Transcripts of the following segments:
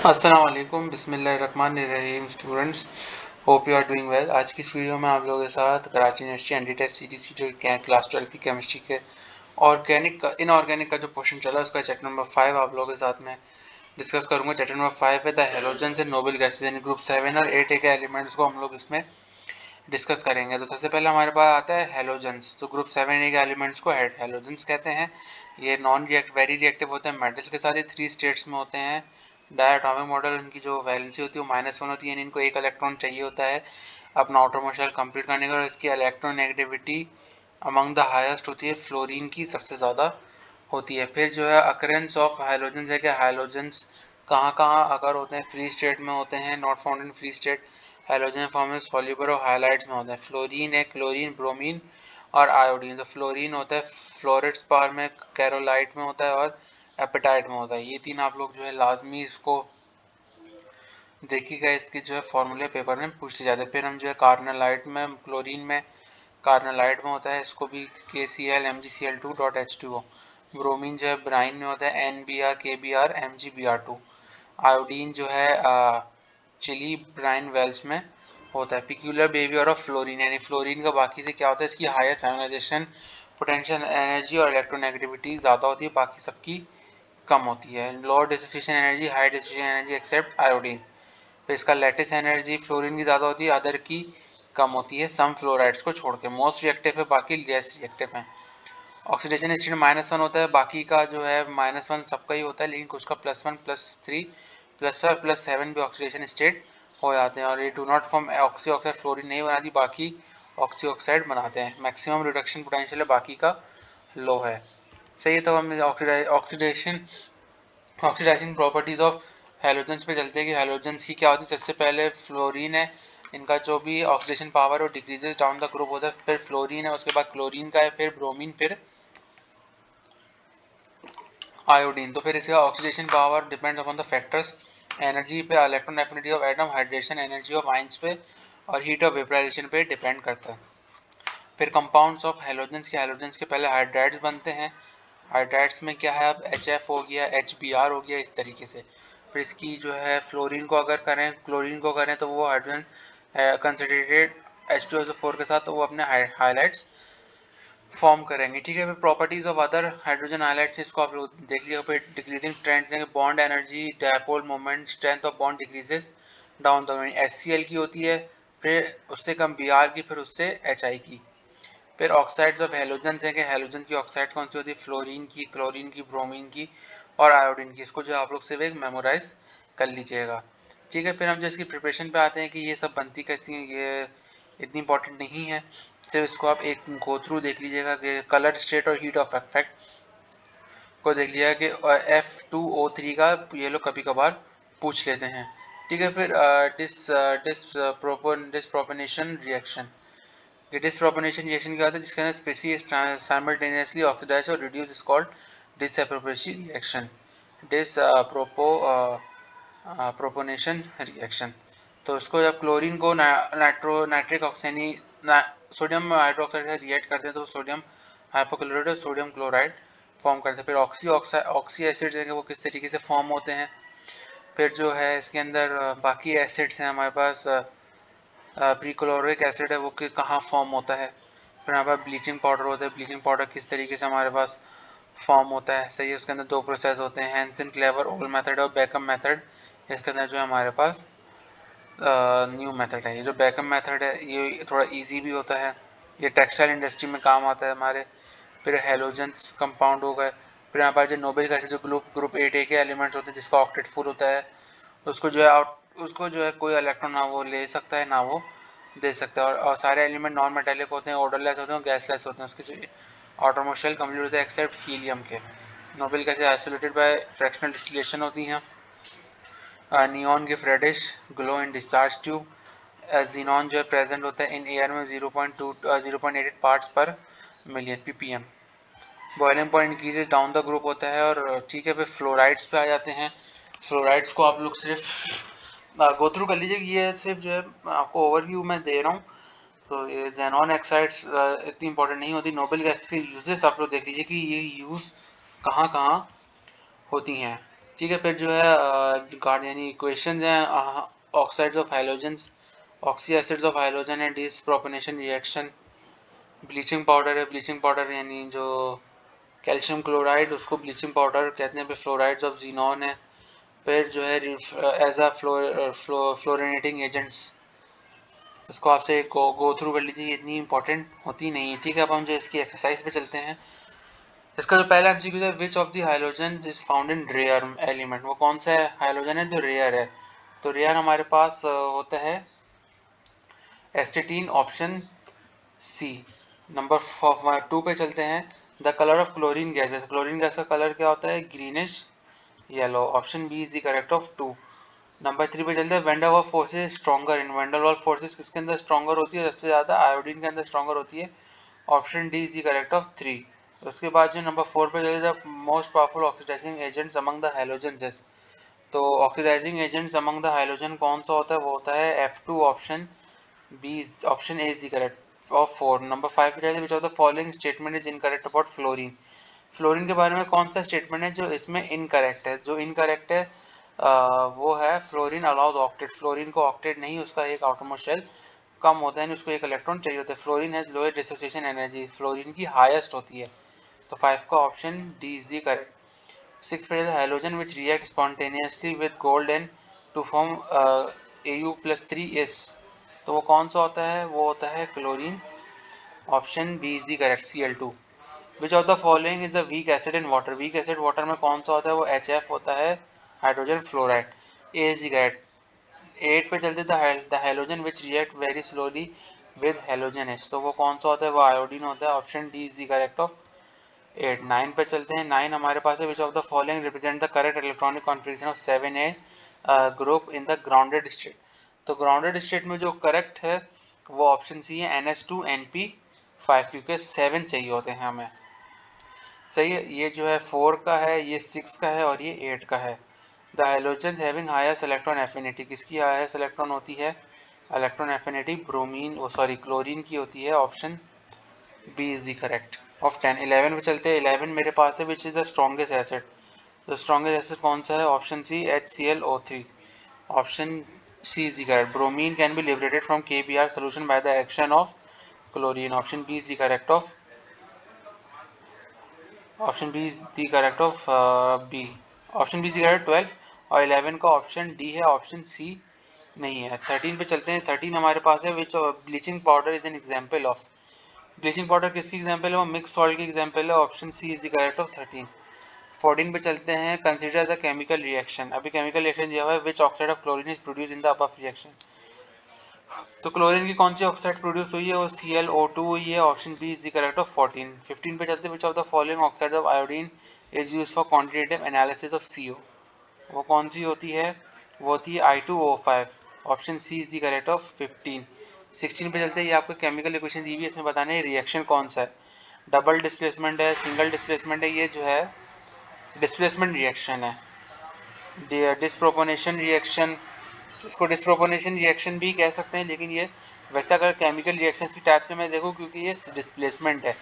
अस्सलाम वालेकुम बिस्मिल्लाहिर्रहमानिर्रहीम students, hope you are doing well. आज की इस वीडियो में आप लोगों के साथ कराची यूनिवर्सिटी एनडीटेस्ट सीटीसी जो क्लास 12 की केमिस्ट्री के ऑर्गेनिक का इनऑर्गेनिक का जो पोर्शन चला उसका चैप्टर नंबर 5 आप लोगों के साथ में डिस्कस करूंगा। चैप्टर नंबर 5 है the halogens and noble gases, यानी ग्रुप 7 और 8 के एलिमेंट्स को हम लोग इसमें डिस्कस करेंगे। तो सबसे पहले हमारे पास आता है हेलोजेंस। तो ग्रुप 7 के एलिमेंट्स को हेलोजेंस कहते हैं। ये नॉन रिएक्ट वेरी रिएक्टिव होते हैं मेटल्स के साथ। ये 3 स्टेट्स में होते हैं। डायटोमिक मॉडल, उनकी जो वैलेंसी होती है वो -1 होती है, यानी इनको एक इलेक्ट्रॉन चाहिए होता है अपना आउटर मोस्ट शेल कंप्लीट करने का। और इसकी electron negativity among the highest होती है, फ्लोरीन की सबसे ज़्यादा होती है। फिर जो है अकरेंस ऑफ हाइलोजेंस है कि हाइलोजेंस कहाँ कहाँ अगर होते हैं, फ्री स्टेट में होते हैं, not found in free state. Halogen form में सॉल्युबल और हाइलाइट्स में होते हैं। फ्लोरीन है, क्लोरीन, ब्रोमीन और आयोडीन। तो फ्लोरीन होता है फ्लोरेट्सपार में, कैरोलाइट में होता है और एपेटाइट में होता है। ये तीन आप लोग जो है लाजमी इसको देखिएगा, इसके जो है फॉर्मूले पेपर में पूछ लिए जाते हैं। फिर हम जो है कार्नलाइट में, क्लोरीन में कार्नलाइट में होता है, इसको भी KCl MgCl2.H2O। ब्रोमीन जो है ब्राइन में होता है, NBr KBr MgBr2। आयोडीन जो है चिली ब्राइन वेल्स में होता है। पिक्यूलर बिहेवियर ऑफ फ्लोरीन, यानी फ्लोरीन का बाकी से क्या होता है, इसकी हाईएस्ट आयोनाइजेशन पोटेंशियल एनर्जी और इलेक्ट्रोनेगेटिविटी ज़्यादा होती है, बाकी सबकी कम होती है। Low dissociation energy, high dissociation energy except iodine. फिर इसका लैटिस एनर्जी फ्लोरीन की ज़्यादा होती है, अदर की कम होती है, सम फ्लोराइड्स को छोड़ के। मोस्ट रिएक्टिव है, बाकी लेस रिएक्टिव है। ऑक्सीडेशन स्टेट -1 होता है, बाकी का जो है -1 सबका ही होता है, लेकिन कुछ का +1 +3 +5 +7 भी ऑक्सीडेशन स्टेट हो जाते हैं। और ये do not form oxy oxide, fluorine नहीं बनाती, बाकी ऑक्सी ऑक्साइड बनाते हैं। मैक्सिमम रिडक्शन पोटेंशियल है, बाकी का लो है। सही है, तो हम oxidation oxidising properties of halogens पे चलते हैं कि हैलोजेंस की क्या होती है। सबसे पहले फ्लोरीन है, इनका जो भी ऑक्सीडेशन पावर है वो डिक्रीजेस डाउन द ग्रुप होता है। फिर फ्लोरीन है, उसके बाद क्लोरीन का है, फिर ब्रोमीन, फिर आयोडीन। तो फिर इसका oxidation power depends upon the factors, energy पे, electron affinity of atom, hydration energy of ions पे और हीट ऑफ वेपराइजेशन पे डिपेंड करता है। फिर कंपाउंड्स ऑफ हैलोजेंस के पहले हाइड्राइड्स बनते हैं। हाइड्राइड्स में क्या है, अब HF हो गया, HBr हो गया, इस तरीके से। फिर इसकी जो है फ्लोरीन को अगर करें, क्लोरीन को करें तो वो हाइड्रोजन कंसनट्रेटेड H2SO4 के साथ, तो वो अपने हाइलाइट्स फॉर्म करेंगे। ठीक है, फिर properties of other hydrogen highlights, इसको आप लोग देख लिया। फिर डिक्रीजिंग ट्रेंड्स देंगे, bond energy, dipole moment, strength of bond decreases down the HCl की होती है, फिर उससे कम Br की, फिर उससे HI की। फिर ऑक्साइड्स ऑफ हेलोजन है कि हेलोजन की ऑक्साइड कौन सी होती है, फ्लोरीन की, क्लोरीन की, ब्रोमीन की और आयोडीन की। इसको जो आप लोग सिर्फ एक मेमोराइज कर लीजिएगा। ठीक है, फिर हम जो इसकी प्रिपरेशन पे आते हैं कि ये सब बनती कैसी है, ये इतनी इंपॉर्टेंट नहीं है, सिर्फ इसको आप एक गो थ्रू देख लीजिएगा कि कलर स्टेट और हीट ऑफ इफेक्ट को देख लिया कि F2O3 का ये लोग कभी कभार पूछ लेते हैं। ठीक है, फिर डिसप्रोपोनेशन रिएक्शन। ये डिसप्रोपोनेशन रिएक्शन क्या होता है, जिसके अंदर स्पीसीज साइमल्टेनियसली ऑक्सीडाइज और reduce is called disproportionation reaction. Disproportionation reaction. तो इसको जब क्लोरीन को नाइट्रिक ऑक्सीजन सोडियम हाइड्रोक्साइड से रिएक्ट करते हैं तो सोडियम हाइपोक्लोराइड और सोडियम क्लोराइड फॉर्म करते हैं। फिर ऑक्सी एसिड्स हैं वो किस तरीके से फॉर्म होते हैं। फिर जो है इसके अंदर बाकी एसिड्स हैं हमारे पास, प्रीक्लोरिक एसिड है वो कहाँ फॉर्म होता है। फिर हमारे पास ब्लीचिंग पाउडर होता है, ब्लीचिंग पाउडर किस तरीके से हमारे पास फॉर्म होता है। सही है, उसके अंदर 2 प्रोसेस होते हैं, हैंसन क्लेवर ओल्ड मेथड और बेकम मेथड। इसके अंदर जो है हमारे पास न्यू मेथड है। ये जो बेकम मेथड है ये थोड़ा इजी भी होता है, ये टेक्सटाइल इंडस्ट्री में काम आता है हमारे। फिर हेलोजेंस कंपाउंड हो गए। फिर हमारे पास जो नोबेल गैसेस जो ग्रुप 8A के एलिमेंट्स होते हैं जिसका ऑक्टेट फुल होता है, उसको जो है उसको जो है कोई इलेक्ट्रॉन ना वो ले सकता है ना वो दे सकता है। और सारे एलिमेंट नॉन मेटेलिक होते हैं, ऑर्डरलेस होते हैं, गैसलेस होते हैं। उसके जो ऑटोमोस्ट शेल कंप्लीट होते हैं एक्सेप्ट हीलियम के। Noble gases isolated by fractional distillation होती हैं। Neon give reddish glow in discharge tube. Xenon जो है प्रेजेंट होता है इन एयर में 0.88 पार्ट्स पर million ppm। Boiling point increases down the group होता है। और ठीक है, फिर फ्लोराइड्स पे आ जाते हैं। फ्लोराइड्स को आप लोग सिर्फ गो थ्रू कर लीजिए, ये सिर्फ जो है आपको ओवरव्यू में दे रहा हूँ। तो ये जेनॉन ऑक्साइड्स इतनी इंपॉर्टेंट नहीं होती। नोबेल गैसेस के यूजेस आप लोग देख लीजिए कि ये यूज़ कहाँ कहाँ होती हैं। ठीक है, फिर जो है गार्ड यानी इक्वेशंस हैं oxides of hydrogens, oxy acids of hydrogen है, डिस प्रोपोनेशन रिएक्शन, ब्लीचिंग पाउडर है, ब्लीचिंग पाउडर यानी जो कैल्शियम क्लोराइड उसको ब्लीचिंग पाउडर कहते हैं, फिर फ्लोराइड्स ऑफ जीनॉन है, फिर जो है एज अ फ्लोरिनेटिंग एजेंट्स, इसको आपसे गो थ्रू कर लीजिए, इतनी इंपॉर्टेंट होती नहीं है। ठीक है, अब हम जो इसकी एक्सरसाइज पे चलते हैं। इसका जो पहला एमसीक्यू है, which of the hydrogen is found in rare element, वो कौन सा हाइड्रोजन है जो रेयर है। तो रेयर हमारे पास होता है एस्टेटीन, ऑप्शन सी। नंबर 2 पे चलते हैं। The colour of chlorine gas, chlorine gas का कलर क्या होता है, greenish yellow, option B is the correct of 2। Number 3 पे चलते हैं। Van der Waals forces stronger in, van der Waals forces किसके अंदर स्ट्रॉन्गर होती है, सबसे ज्यादा आयोडीन के अंदर स्ट्रॉन्गर होती है, option D is the correct of 3। उसके बाद जो नंबर 4 पे चलते हैं, most powerful oxidising agents among the halogens. तो oxidising agents among the hydrogen कौन सा होता है, वो होता है F2, option B, option A is the correct of 4। Number 5 पे चलते हैं। Which of the following statement is incorrect about fluorine, fluorine के बारे में कौन सा स्टेटमेंट है जो इसमें इनकरेक्ट है, जो इनकरेक्ट है वो है फ्लोरीन अलाउज ऑक्टेट, फ्लोरीन को ऑक्टेट नहीं, उसका एक आउटरमोस्ट शेल कम होता है, उसको एक इलेक्ट्रॉन चाहिए होता है। Fluorine has lowest dissociation energy, fluorine की हाईएस्ट होती है, तो 5 का option D is the correct. 6 पे halogen which react spontaneously with gold and to form Au+3s, तो वो कौन सा होता है, वो होता है chlorine, option B is the correct, Cl2। Which of the following is the weak acid in water, weak acid water में कौन सा होता है, वो HF होता है, hydrogen fluoride, A is the correct. 8 पे चलते the halogen which react very slowly with halogen H, तो वो कौन सा होता है, वो आयोडीन होता है, option D is the correct of 8। 9 पे चलते हैं। 9 हमारे पास है, which of the following represent the correct electronic configuration of 7a group in the grounded state, तो ग्राउंडेड स्टेट में जो करेक्ट है वो ऑप्शन सी है NH2NP5, क्योंकि 7 चाहिए होते हैं हमें। सही है, ये जो है 4 का है, ये 6 का है और ये 8 का है। The halogen having highest electron affinity, किसकी हाईएस्ट इलेक्ट्रॉन होती है, इलेक्ट्रॉन एफिनिटी ब्रोमीन वो सॉरी क्लोरीन की होती है, option B is the correct of 10। 11 पे चलते हैं। 11 मेरे पास है, which is the strongest acid, तो स्ट्रॉन्गेस्ट एसिड कौन सा है, option C HClO3, option C is the correct. Bromine can be liberated from KBr solution by the action of chlorine, option B is the correct of, option B is the correct of B, option B is the correct 12। और 11 का option D है, option C नहीं है। 13 पे चलते हैं। 13 हमारे पास है, which bleaching powder is an example of, bleaching powder किसकी एग्जांपल है, वो मिक्स सॉल्ट की एग्जांपल है, option C is the correct of 13। 14 पे चलते हैं। कंसीडर द केमिकल रिएक्शन, अभी केमिकल रिएक्शन दिया हुआ है, which oxide of chlorine is produce in the above reaction, तो क्लोरीन की कौन सी ऑक्साइड प्रोड्यूस हुई है, वो ClO2 हुई है, option B is the correct of 14। 15 पे चलते हैं। Which of the following oxide of iodine is used for quantitative analysis of CO, वो कौन सी होती है, वो होती है I2O5, option C is the correct of 15। 16 पे चलते हैं। ये आपको केमिकल इक्वेशन दी हुई है, इसमें बताना है रिएक्शन कौन सा है, डबल डिस्प्लेसमेंट है, सिंगल डिस्प्लेसमेंट है, ये जो है डिस्प्लेसमेंट रिएक्शन है, डिस्प्रोपोनेशन रिएक्शन, इसको डिस्प्रोपोनेशन रिएक्शन भी कह सकते हैं, लेकिन ये वैसे अगर केमिकल रिएक्शंस की टाइप से मैं देखूँ, क्योंकि ये डिस्प्लेसमेंट है,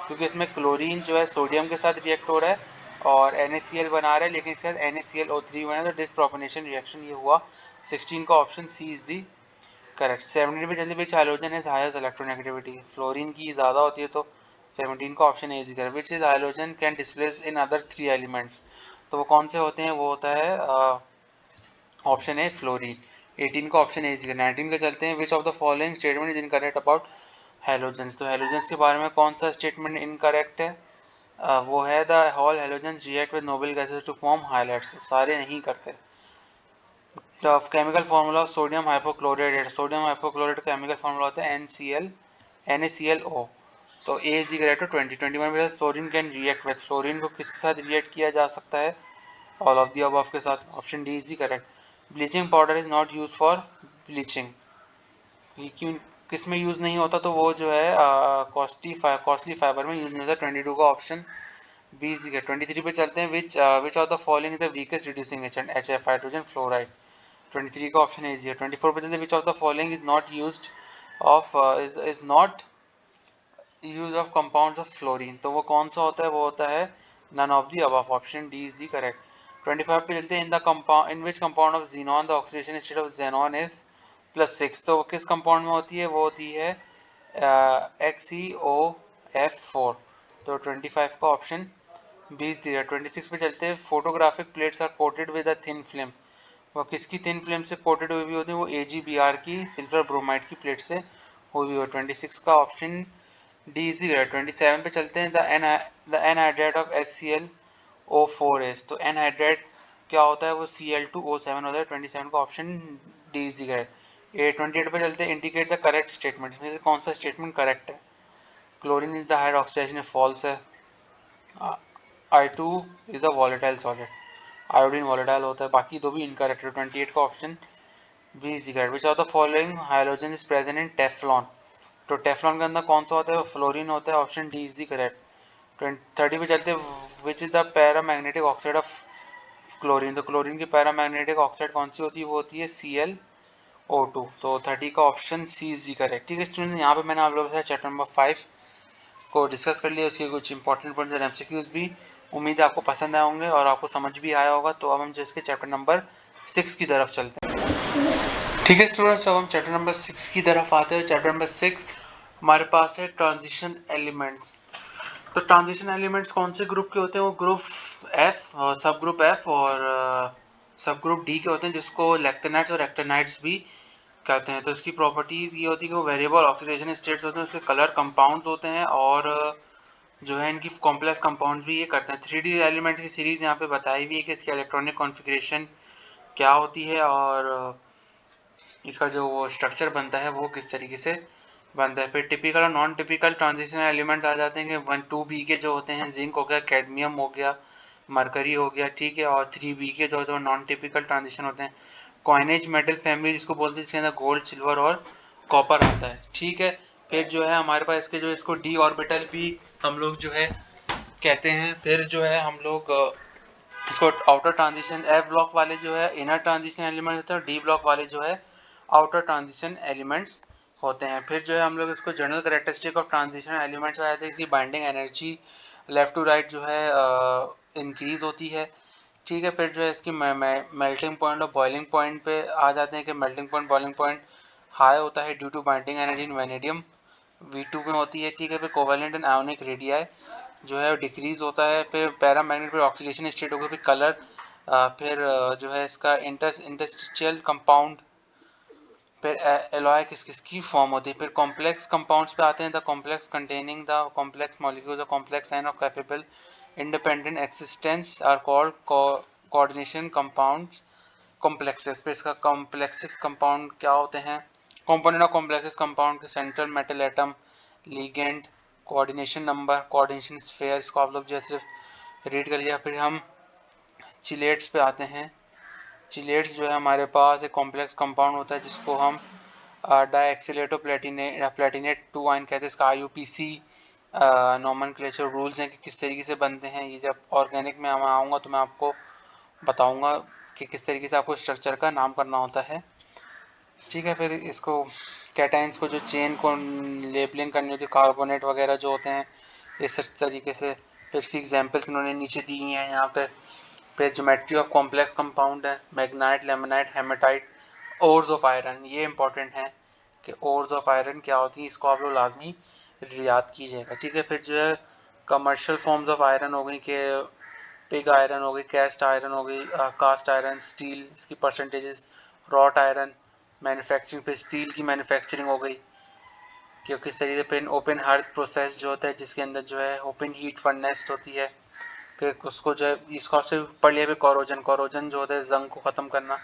क्योंकि इसमें क्लोरीन जो है सोडियम के साथ रिएक्ट हो रहा है और NaCl बना रहा है, लेकिन इसके साथ NaClO3 बना है, तो डिस्प्रोपोनेशन रिएक्शन ये हुआ। 16 का option C is the correct. 17 पे चलते which hydrogen is highest electronegativity, fluorine की ज़्यादा होती है, तो 17 का option A is correct. Which is hydrogen can displace in other 3 elements, तो वो कौन से होते हैं, वो होता है ऑप्शन ए फ्लोरीन। 18 का ऑप्शन ए इज। 19 का चलते हैं। Which of the following statement is incorrect about halogens, तो हैलोजेंस के बारे में कौन सा स्टेटमेंट इनकरेक्ट है, वो है the whole halogens react with noble gases to form highlights, सारे नहीं करते। The chemical formula of sodium hypochloride, sodium hypochloride का केमिकल फार्मूला होता है NaClO, तो ए इज द करेक्ट। 21 में fluorine can react with, fluorine को किसके साथ रिएक्ट किया जा सकता है, ऑल ऑफ द अबव के साथ, option D is the correct. Bleaching powder is not use for bleaching, ये क्यों किस में यूज नहीं होता, तो वो जो है कॉस्टली फाइबर में यूज नहीं होता। 22 का option B is the correct. 23 पे चलते हैं। Which of the following is the weakest reducing agent, HF hydrogen fluoride, 23 का ऑप्शन इज 24 पे चलते हैं। Which of the following is not used of is not use of compounds of fluorine, तो वो कौन सा होता है, वो होता है none of the above, option D is the correct. 25 पे चलते हैं, in the compound in which compound of xenon the oxidation state of xenon is +6। तो किस कंपाउंड में होती है, वो होती है XeOF4। तो 25 का ऑप्शन 20 दिया। 26 पे चलते हैं, photographic plates are coated with a thin film. वो किसकी थिन फिल्म से कोटेड हुई होती है, वो AgBr की सिल्वर ब्रोमाइड की प्लेट से हुई हो। 26 का option D is the correct. 27 पे चलते हैं, द एनहाइड्राइड ऑफ HClO4s। तो एनहाइड्राइड क्या होता है, वो Cl2O7 होता है। 27 का option D is the correct. 28 पे चलते हैं, इंडिकेट द करेक्ट स्टेटमेंट। इसमें से कौन सा स्टेटमेंट करेक्ट है। Chlorine is the hide oxidation, false है। I2 is a volatile solid, iodine volatile होता है। बाकी दो भी इनकरेक्ट है। 28 का option B is the correct. Which of the following hydrogen is present in Teflon. तो टेफ्लॉन के अंदर कौन सा होता है, फ्लोरीन होता है। Option D is the correct. 30 पे चलते, which is the paramagnetic oxide of chlorine. तो क्लोरीन की पैरामैग्नेटिक ऑक्साइड कौन सी होती है, वो होती है ClO2। तो 30 का option C is the correct. ठीक है स्टूडेंट, यहाँ पे मैंने आप लोगों के साथ चैप्टर नंबर 5 को डिस्कस कर लिया, उसके कुछ इंपॉर्टेंट पॉइंट्स और MCQs भी। उम्मीद है आपको पसंद आए होंगे और आपको समझ भी आया होगा। तो अब हम जिसके चैप्टर नंबर 6 की तरफ चलते हैं। ठीक है स्टूडेंट्स, अब हम चैप्टर नंबर 6 की तरफ आते हैं। चैप्टर नंबर 6 हमारे पास है ट्रांजिशन एलिमेंट्स। तो ट्रांजिशन एलिमेंट्स कौन से ग्रुप के होते हैं, वो ग्रुप F, सब ग्रुप F और सब ग्रुप D के होते हैं, जिसको लैक्टेनाइट्स और एक्टेनाइट्स भी कहते हैं। तो इसकी प्रॉपर्टीज ये होती है कि वो वेरिएबल ऑक्सीडेशन स्टेट्स होते हैं, उसके कलर कंपाउंड्स होते हैं और जो है इनकी कॉम्प्लेक्स कंपाउंड्स भी ये करते हैं। 3D एलिमेंट्स की सीरीज यहाँ पे बताई हुई है कि इसकी इलेक्ट्रॉनिक कॉन्फ़िगरेशन क्या होती है और इसका जो वो स्ट्रक्चर बनता है वो किस तरीके से बनता है। फिर टिपिकल और नॉन टिपिकल ट्रांजिशन एलिमेंट्स आ जाते हैं कि 1-2B के जो होते हैं, जिंक हो गया, कैडमियम हो गया, मरकरी हो गया, ठीक है। और 3B के जो नॉन टिपिकल ट्रांजिशन होते हैं, कॉइनेज मेटल फैमिली जिसको बोलते हैं, जिसके अंदर गोल्ड, सिल्वर और कॉपर आता है, ठीक है। फिर जो है हमारे पास इसके जो इसको डी ऑर्बिटल भी हम लोग जो है कहते हैं। फिर जो है हम लोग इसको आउटर ट्रांजिशन F ब्लॉक वाले जो है इनर ट्रांजिशन एलिमेंट होते हैं, और डी ब्लॉक वाले जो है आउटर ट्रांजिशन एलिमेंट्स होते हैं। फिर जो है हम लोग इसको general characteristic of transition elements बताते हैं कि binding energy left to right जो है इंक्रीज होती है, ठीक है। फिर जो है इसकी मेल्टिंग पॉइंट और बॉइलिंग पॉइंट पे आ जाते हैं कि melting point, boiling point high होता है due to binding energy in vanadium V2 में होती है, ठीक है। फिर कोवेलेंट एंड आयोनिक रेडियाई जो है डिक्रीज होता है। फिर पैरामैग्नेट पर ऑक्सीडेशन स्टेट होगा। फिर कलर, फिर जो है इसका इंटरस्टिशियल कंपाउंड, फिर एलॉय किस किस की फॉर्म होती है। फिर कॉम्प्लेक्स कंपाउंड्स पे आते हैं, the complex containing the complex molecule, the complex sign of capable independent existence are called coordination compounds complexes. पे इसका कॉम्प्लेक्सेस कंपाउंड क्या होते हैं, कंपोनेंट ऑफ कॉम्प्लेक्सेस कंपाउंड के central metal atom, ligand, coordination number, coordination sphere, इसको आप लोग जो है सिर्फ रीड कर लिया। फिर हम चिलेट्स पे आते हैं। चिलेट्स जो है हमारे पास एक कॉम्प्लेक्स कंपाउंड होता है जिसको हम डाइएक्सिलेटो प्लेटिनेट 2 आयन कहते हैं। इसका IUPAC नोमेनक्लेचर रूल्स हैं कि किस तरीके से बनते हैं। ये जब ऑर्गेनिक में मैं आऊँगा तो मैं आपको बताऊँगा कि किस तरीके से आपको स्ट्रक्चर का नाम करना होता है, ठीक है। फिर इसको कैटाइंस को जो चेन को लेबलिंग करनी होती है, कार्बोनेट वगैरह जो होते हैं इस तरीके से। फिर इसकी एग्जांपल्स इन्होंने नीचे दी हैं यहाँ पे। फिर ज्योमेट्री ऑफ कॉम्प्लेक्स कंपाउंड है, magnetite, limonite, haematite, ores of iron. ये इंपॉर्टेंट है कि ओर्स ऑफ आयरन क्या होती है, इसको आप लोग लाजमी याद कीजिएगा, ठीक है। फिर जो है कमर्शियल फॉर्म्स ऑफ आयरन हो गई कि पिग आयरन हो गई, कैस्ट आयरन हो गई, कास्ट आयरन, स्टील, इसकी परसेंटेजेस, रॉट आयरन, मैन्युफैक्चरिंग पे स्टील की मैन्युफैक्चरिंग हो गई कि किस तरीके से। फिर ओपन हार्ट प्रोसेस जो होता है जिसके अंदर जो है ओपन हीट फर्नेस होती है। फिर उसको जो है इसको से पढ़ लिया। फिर कोरोजन, कोरोजन जो होता है जंग को ख़त्म करना,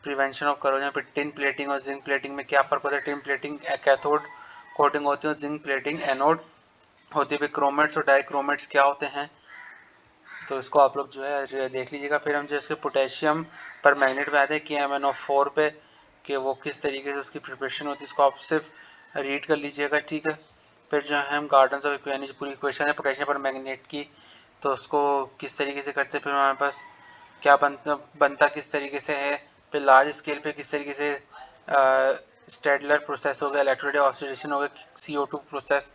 प्रिवेंशन ऑफ कोरोजन। फिर टिन प्लेटिंग और जिंक प्लेटिंग में क्या फ़र्क होता है, टिन प्लेटिंग कैथोड कोटिंग होती है और जिंक प्लेटिंग एनोड होती है। फिर क्रोमेट्स और डाइक्रोमेट्स क्या होते हैं, तो इसको आप लोग जो है देख लीजिएगा। फिर हम जो इसके पोटेशियम पर मैग्नेट पे आते हैं कि MnO4 पे कि वो किस तरीके से उसकी प्रिपरेशन होती है, इसको आप सिर्फ रीड कर लीजिएगा, ठीक है। फिर जो है हम गार्डन्स ऑफ इक्वेनिटी पूरी इक्वेशन है पोटेशियम पर मैग्नेट की, तो उसको किस तरीके से करते हैं। फिर हमारे पास क्या बनता किस तरीके से है। फिर लार्ज स्केल पे किस तरीके से स्टेडलर प्रोसेस हो गया, इलेक्ट्रोलाइट ऑक्सीडेशन हो गया, CO2 प्रोसेस।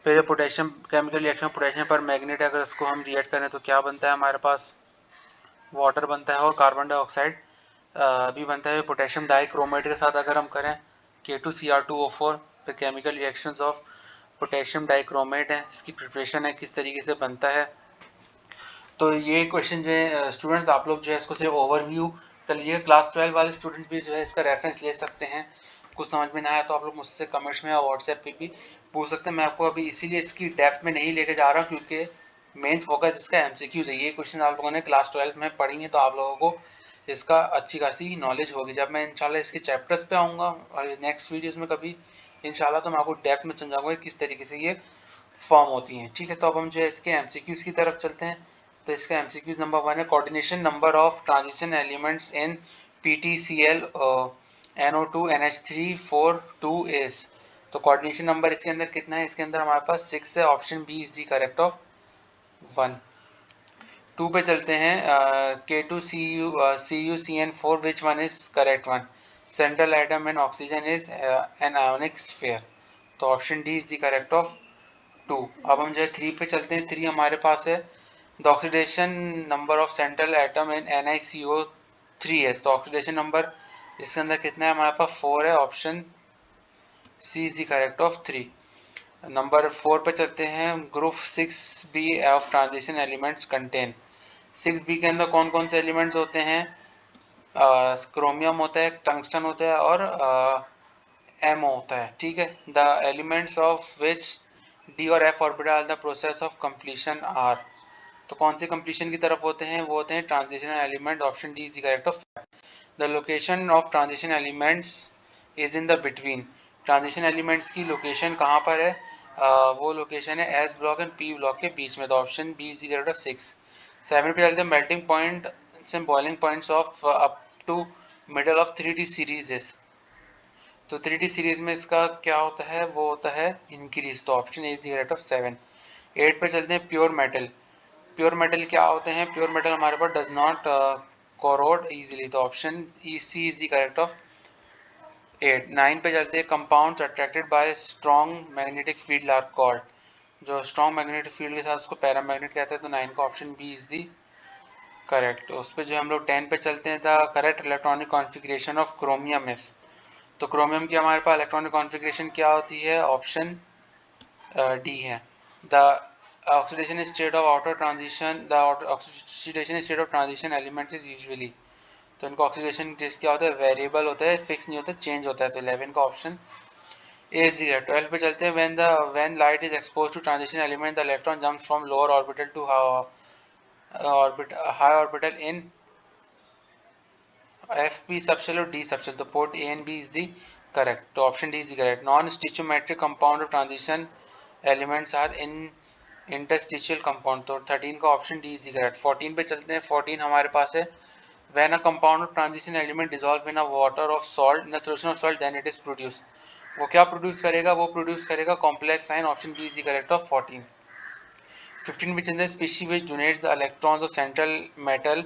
फिर पोटेशियम केमिकल रिएक्शन पोटेशियम पर मैग्नेट, अगर इसको हम रिएक्ट करें तो क्या बनता है हमारे पास, वाटर बनता है और कार्बन डाइऑक्साइड भी बनता है पोटेशियम डाइक्रोमेट के साथ। अगर हम करें K2Cr2O4 तो chemical reactions of potassium dichromate है, इसकी प्रिपरेशन है, किस तरीके से बनता है। तो ये क्वेश्चन जो है स्टूडेंट्स आप लोग जो है इसको सिर्फ ओवरव्यू कर लीजिए। क्लास 12 वाले स्टूडेंट्स भी जो है इसका रेफरेंस ले सकते हैं। कुछ समझ में ना आया तो आप लोग मुझसे कमेंट्स में या व्हाट्सएप पे भी पूछ सकते हैं। मैं आपको अभी इसीलिए इसकी डेप्थ में नहीं लेके जा रहा हूँ क्योंकि मेन फोकस इसका एमसीक्यूज है। ये क्वेश्चन आप लोगों ने क्लास 12 में पढ़ेंगे तो आप लोगों को इसका अच्छी खासी नॉलेज होगी। जब मैं इंशाल्लाह इसके चैप्टर्स पे आऊँगा और नेक्स्ट वीडियोज़ में कभी इंशाल्लाह तो मैं आपको डेप्थ में समझाऊंगा किस तरीके से ये फॉर्म होती हैं। ठीक है, तो अब हम जो है इसके एमसीक्यूज की तरफ चलते हैं। तो इसका एमसीक्यूज नंबर 1 है coordination number of transition elements in PTCl NO2 NH3 4 2 is। तो कोऑर्डिनेशन नंबर इसके अंदर कितना है, इसके अंदर हमारे पास 6 है। Option B is the correct of 1। 2 पे चलते हैं K2CuCN4 which one is correct one। Central atom in oxygen is an ionic sphere। तो option D is the correct of 2। अब हम जो है 3 पे चलते हैं। 3 हमारे पास है the oxidation number of central atom in NiCO3 है। तो ऑक्सीडेशन नंबर इसके अंदर कितना है, हमारे पास 4 है। Option C is the correct of 3। Number 4 पे चलते हैं। Group 6b of transition elements contain. 6b के अंदर कौन कौन से एलिमेंट्स होते हैं, क्रोमियम होता है, टंगस्टन होता है और एमओ होता है। ठीक है, the elements of which D और F orbital are the process of completion are. तो कौन से कंप्लीशन की तरफ होते हैं, वो होते हैं transition element. Option D is the correct of. The location of transition elements is in the between. Transition elements की लोकेशन कहाँ पर है, वो लोकेशन है S block and P block के बीच में। तो option B is the correct of 6। 7 पे चलते हैं melting point and boiling points of up to middle of 3D series. तो 3D सीरीज में इसका क्या होता है, वो होता है इंक्रीज। तो option A is the correct of 7। 8 पे चलते हैं प्योर मेटल। प्योर मेटल क्या होते हैं, प्योर मेटल हमारे पास डज नॉट कोरोड इजीली। तो option C is the correct of 8। 9 पे चलते हैं compounds attracted by strong magnetic field are called. जो स्ट्रॉन्ग मैग्नेटिक फील्ड के साथ उसको पैरामैग्नेट कहते हैं। तो 9 का option B is the correct. उस पे जो हम लोग 10 पे चलते हैं, the correct electronic configuration of chromium is. तो क्रोमियम की हमारे पास इलेक्ट्रॉनिक कॉन्फ़िगरेशन क्या होती है, ऑप्शन डी है। The oxidation state of outer transition, the oxidation state of transition elements is usually. तो इनका ऑक्सीडेशन टेस्ट क्या होता है, वेरिएबल होता है, फिक्स नहीं होता, चेंज होता है। तो 11 का ऑप्शन ए इज द। 12 पे चलते हैं। When light is expose to transition element the electron jumps from lower orbital to high orbital in F P subshell और डी सबशेल। तो part A and B is the correct. तो option D is the correct. Non stoichiometric compound of transition elements are in interstitial compound. तो 13 का option D is the correct. 14 पे चलते हैं। 14 हमारे पास है when a compound of transition element dissolve in a water of salt in a solution of salt then it is produce. वो क्या प्रोड्यूस करेगा, वो प्रोड्यूस करेगा complex ion. Option B is the correct of 14। 15 which is the species which donates the electrons of central metal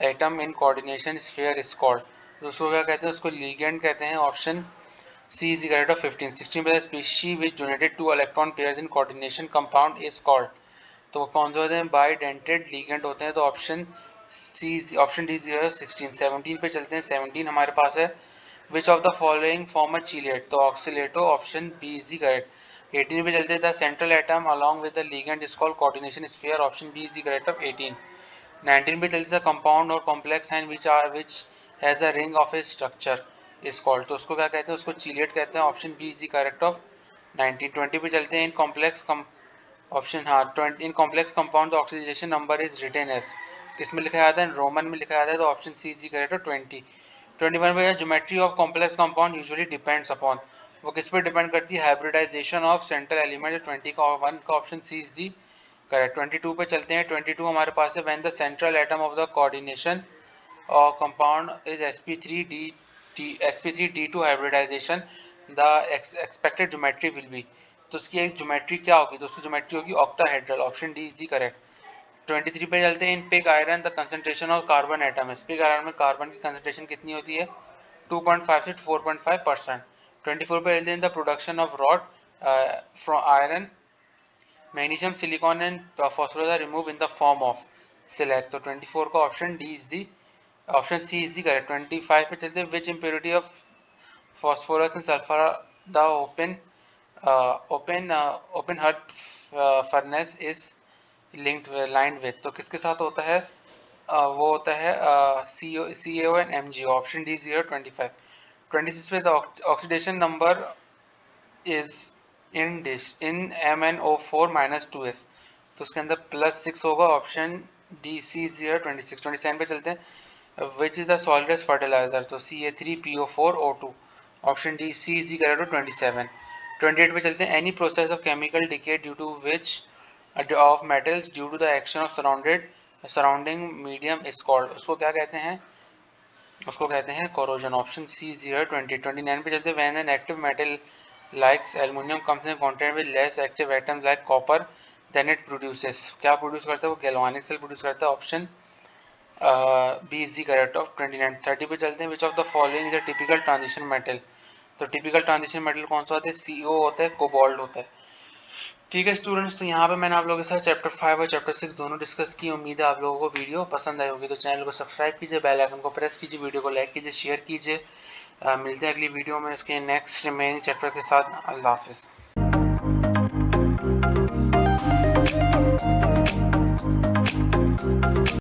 atom in coordination sphere is called। तो उसको क्या कहते हैं, उसको लिगेंड कहते हैं। Option C is the correct of 15। 16 पे species which donated 2 electron pairs in coordination compound is called. तो कौन से होते हैं, बाइडेंटेड लिगेंड होते हैं। तो ऑप्शन सी, ऑप्शन डी 16। 17 पे चलते हैं। 17 हमारे पास है which of the following form a chelate. तो oxalato, option B is the correct. 18 पे चलते हैं। The central atom along with the ligand is called coordination sphere. Option B is the correct of 18। 19 पे चलते हैं। कंपाउंड और complex sign which has a ring of a structure is called. तो उसको क्या कहते हैं, उसको चीलेट कहते हैं। Option B is the correct of 19। 20 पे चलते हैं। इन कॉम्प्लेक्स ऑप्शन हाँ 20 in complex compound oxidation number is written as. किसमें लिखा जाता है, रोमन में लिखा जाता है। तो option C is the correct of 20। 21 पे geometry of complex compound usually depends upon. वो किस पे डिपेंड करती है, हाइब्रिडाइजेशन ऑफ सेंट्रल एलिमेंट। 20 का 1 का option C is the correct. 22 पे चलते हैं। 22 हमारे पास है when the central atom of the coordination और compound is sp3d2 hybridization the expected geometry will be. तो उसकी एक ज्योमेट्री क्या होगी, तो उसकी ज्योमेट्री होगी octahedral. Option D is the correct. 23 पे चलते हैं। In pig iron the concentration of carbon atom. Pig iron में कार्बन की कंसंट्रेशन कितनी होती है, 2.5 से 4.5%। 24 पे चलते हैं। The production of rod from iron magnesium silicon and phosphorus are removed in the form of। Select. तो 24 का option D is the option C is the correct. 25 पे चलते हैं, which impurity of phosphorus and sulfur the open hearth furnace is lined with। तो किसके साथ होता है? वो होता है CaO and MgO। Option D 025। 26 पे the oxidation number is in MnO4-2s। तो उसके अंदर +6 होगा। ऑप्शन डी सी 026। 27 पे चलते हैं, which is the solidus fertiliser? तो Ca3PO4O2। Option D C is correct to 27। 28 पे चलते हैं, any process of chemical decay due to which of metals due to the action of surrounding medium is called। उसको क्या कहते हैं? उसको कहते हैं corrosion। Option C 020। 29 पे चलते हैं, when an active metal like aluminium comes in contact with less active atoms like copper then it produces। क्या प्रोड्यूस करता है? वो गैल्वानिक सेल प्रोड्यूस करता है। Option B is the correct of 29। 30 पे चलते हैं, which of the following is a typical transition metal? तो टिपिकल ट्रांजिशन मेटल कौन सा होता है? CO होता है, कोबाल्ट होता है। ठीक है स्टूडेंट्स, तो यहाँ पे मैंने आप लोगों के साथ चैप्टर 5 और चैप्टर 6 दोनों डिस्कस की। उम्मीद है आप लोगों को वीडियो पसंद आई होगी। तो चैनल को सब्सक्राइब कीजिए, बेल आइकन को प्रेस कीजिए, वीडियो को लाइक कीजिए, शेयर कीजिए। मिलते हैं अगली वीडियो में इसके नेक्स्ट रिमेनिंग चैप्टर के साथ। अल्लाह हाफिज़।